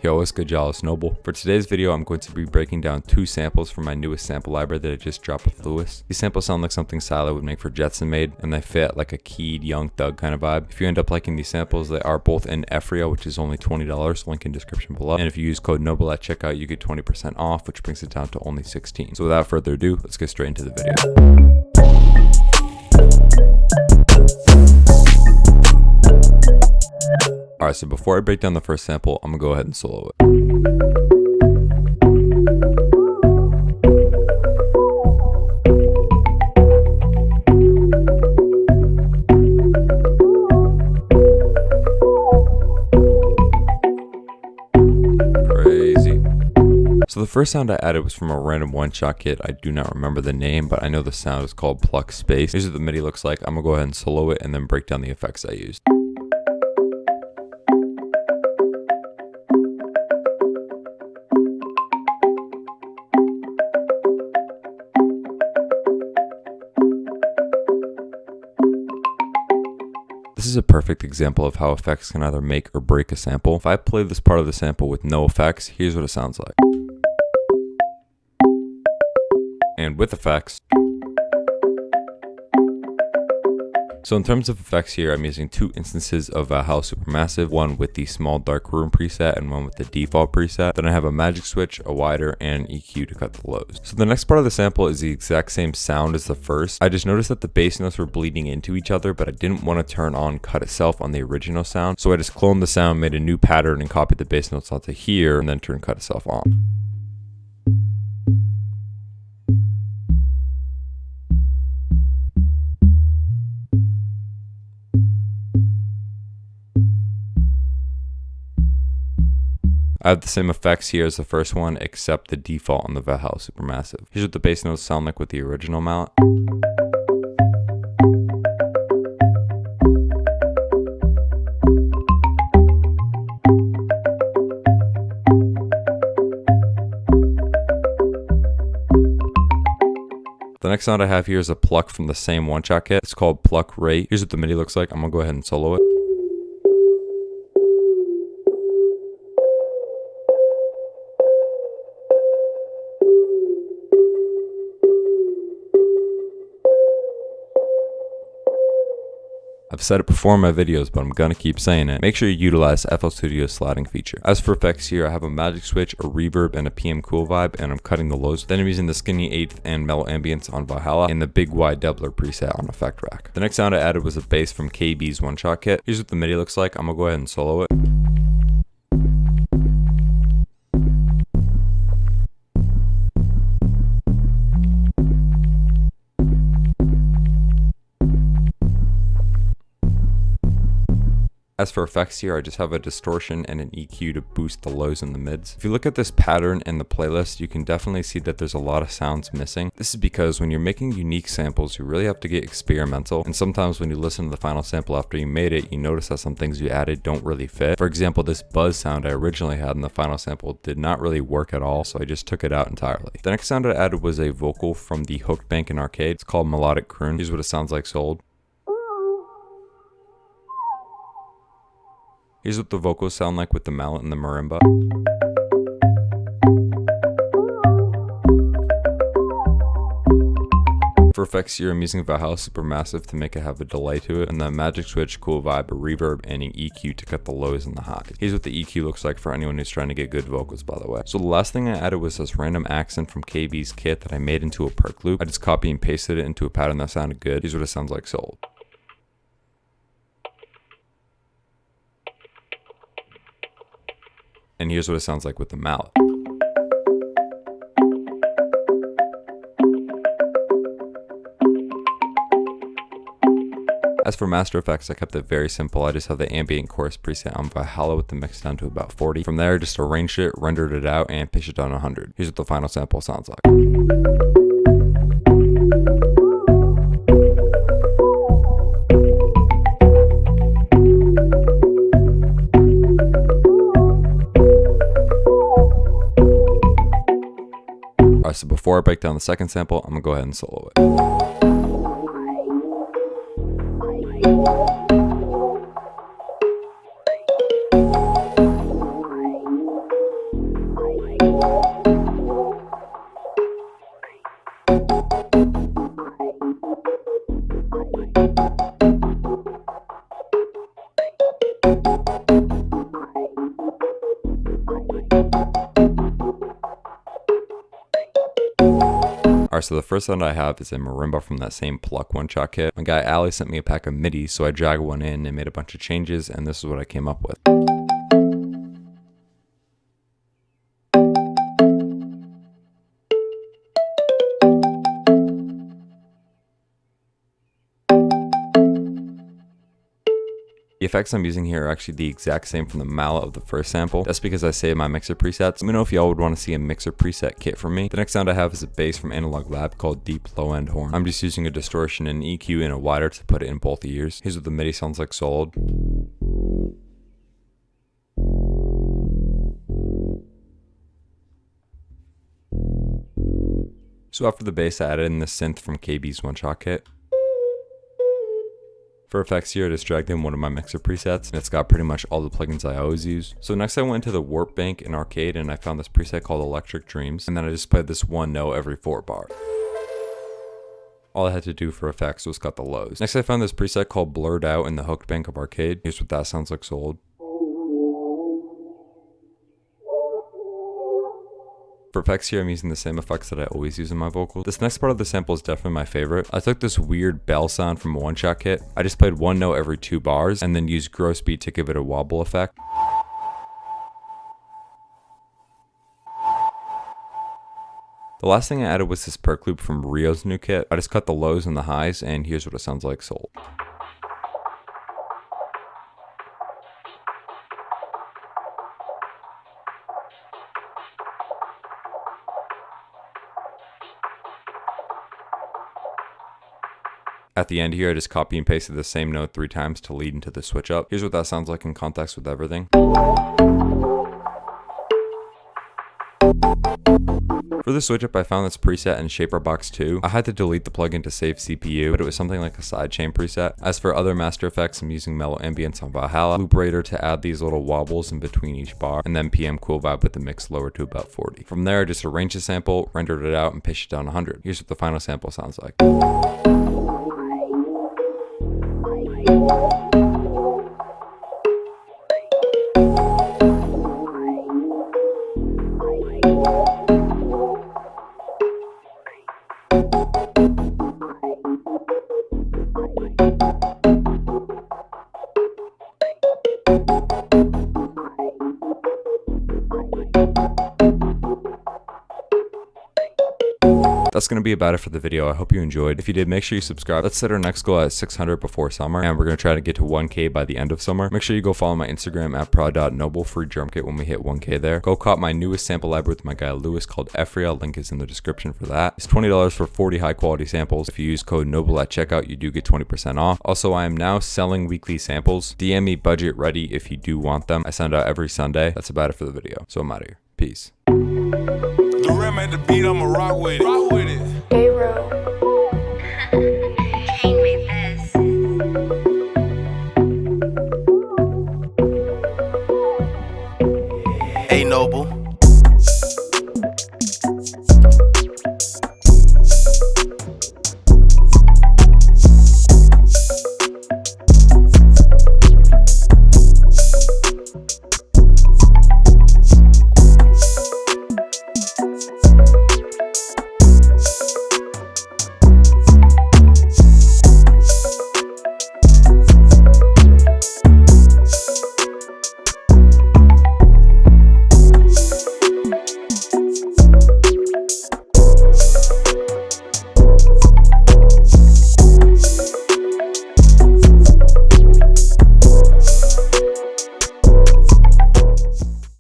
Yo, what's good, y'all? It's Noble. For today's video, I'm going to be breaking down 2 samples from my newest sample library that I just dropped with Lewis. These samples sound like something Psilo would make for jetsonmade, and they fit like a Keed, Young Thug kind of vibe. If you end up liking these samples, they are both in FREO, which is only $20, link in description below. And if you use code Noble at checkout, you get 20% off, which brings it down to only 16. So without further ado, let's get straight into the video. Alright, so before I break down the first sample, I'm gonna go ahead and solo it. Crazy. So the first sound I added was from a random one-shot kit. I do not remember the name, but I know the sound is called Pluck Space. Here's what the MIDI looks like. I'm gonna go ahead and solo it and then break down the effects I used. This is a perfect example of how effects can either make or break a sample. If I play this part of the sample with no effects, here's what it sounds like. And with effects. So in terms of effects here, I'm using 2 instances of Valhalla Supermassive, one with the small dark room preset and one with the default preset. Then I have a magic switch, a wider, and an EQ to cut the lows. So the next part of the sample is the exact same sound as the first. I just noticed that the bass notes were bleeding into each other, but I didn't want to turn on cut itself on the original sound. So I just cloned the sound, made a new pattern, and copied the bass notes onto here, and then turned cut itself on. I have the same effects here as the first one, except the default on the Valhalla Supermassive. Here's what the bass notes sound like with the original Mallet. The next sound I have here is a Pluck from the same one-shot kit. It's called Pluck Rate. Here's what the MIDI looks like. I'm gonna go ahead and solo it. I've said it before in my videos, but I'm gonna keep saying it. Make sure you utilize FL Studio's sliding feature. As for effects here, I have a magic switch, a reverb, and a PM cool vibe, and I'm cutting the lows. Then I'm using the skinny 8th and mellow ambience on Valhalla and the big wide doubler preset on Effect Rack. The next sound I added was a bass from KB's one-shot kit. Here's what the MIDI looks like. I'm gonna go ahead and solo it. As for effects here, I just have a distortion and an EQ to boost the lows and the mids. If you look at this pattern in the playlist, you can definitely see that there's a lot of sounds missing. This is because when you're making unique samples, you really have to get experimental. And sometimes when you listen to the final sample after you made it, you notice that some things you added don't really fit. For example, this buzz sound I originally had in the final sample did not really work at all, so I just took it out entirely. The next sound I added was a vocal from the Hooked Bank in Arcade. It's called Melodic Croon. Here's what it sounds like sold. Here's what the vocals sound like with the Mallet and the Marimba. For effects here, I'm using Valhalla Supermassive to make it have a delay to it, and then magic switch, cool vibe, a reverb, and an EQ to cut the lows and the highs. Here's what the EQ looks like for anyone who's trying to get good vocals, by the way. So the last thing I added was this random accent from KB's kit that I made into a Perc Loop. I just copy and pasted it into a pattern that sounded good. Here's what it sounds like sold. And here's what it sounds like with the Mallet. As for master effects, I kept it very simple. I just have the ambient chorus preset on Valhalla with the mix down to about 40. From there, I just arranged it, rendered it out, and pitched it down to 100. Here's what the final sample sounds like. Alright, so before I break down the second sample, I'm gonna go ahead and solo it. Alright, so the first sound I have is a Marimba from that same Pluck one-shot kit. My guy Ali sent me a pack of MIDI, so I dragged one in and made a bunch of changes, and this is what I came up with. The effects I'm using here are actually the exact same from the Mallet of the first sample. That's because I saved my mixer presets. Let me know if y'all would want to see a mixer preset kit from me. The next sound I have is a bass from Analog Lab called Deep Low End Horn. I'm just using a distortion and EQ and a wider to put it in both ears. Here's what the MIDI sounds like soloed. So after the bass, I added in the synth from KB's one-shot kit. For effects here, I just dragged in one of my mixer presets, and it's got pretty much all the plugins I always use. So next I went into the Warp Bank in Arcade, and I found this preset called Electric Dreams, and then I just played this one note every 4 bars. All I had to do for effects was cut the lows. Next I found this preset called Blurred Out in the Hooked Bank of Arcade. Here's what that sounds like sold. For effects here, I'm using the same effects that I always use in my vocals. This next part of the sample is definitely my favorite. I took this weird bell sound from a one-shot kit. I just played one note every 2 bars and then used gross beat to give it a wobble effect. The last thing I added was this Perc Loop from Rio's new kit. I just cut the lows and the highs, and here's what it sounds like sold. At the end here, I just copy and pasted the same note 3 times to lead into the switch up. Here's what that sounds like in context with everything. For the switch up, I found this preset in Shaper Box 2. I had to delete the plugin to save CPU, but it was something like a sidechain preset. As for other master effects, I'm using Mellow Ambience on Valhalla, Loop Raider to add these little wobbles in between each bar, and then PM Cool Vibe with the mix lower to about 40. From there, I just arranged the sample, rendered it out, and pitched it down 100. Here's what the final sample sounds like. That's going to be about it for the video. I hope you enjoyed. If you did, make sure you subscribe. Let's set our next goal at 600 before summer, and we're going to try to get to 1K by the end of summer. Make sure you go follow my Instagram at prod.noble, free drum kit when we hit 1K there. Go cop my newest sample library with my guy Lewis called Ephria. Link is in the description for that. It's $20 for 40 high quality samples. If you use code NOBLE at checkout, you do get 20% off. Also, I am now selling weekly samples. DM me budget ready if you do want them. I send out every Sunday. That's about it for the video. So I'm out of here. Peace. The rim at the beat, I'ma rock with it. Rock with it. Kane made this. Hey Noble.